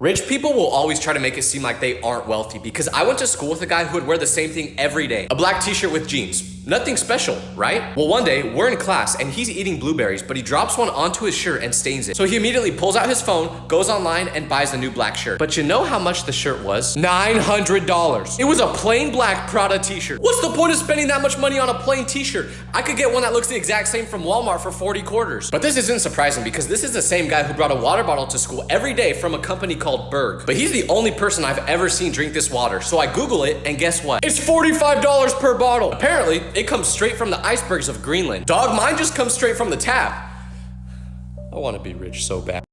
Rich people will always try to make it seem like they aren't wealthy because I went to school with a guy who would wear the same thing every day. A black t-shirt with jeans. Nothing special, right? Well, one day we're in class and he's eating blueberries, but he drops one onto his shirt and stains it. So he immediately pulls out his phone, goes online and buys a new black shirt. But you know how much the shirt was? $900. It was a plain black Prada t-shirt. What's the point of spending that much money on a plain t-shirt? I could get one that looks the exact same from Walmart for 40 quarters. But this isn't surprising because this is the same guy who brought a water bottle to school every day from a company called Berg. But he's the only person I've ever seen drink this water. So I Google it and guess what? It's $45 per bottle. Apparently, it comes straight from the icebergs of Greenland. Dog, mine just comes straight from the tap. I want to be rich so bad.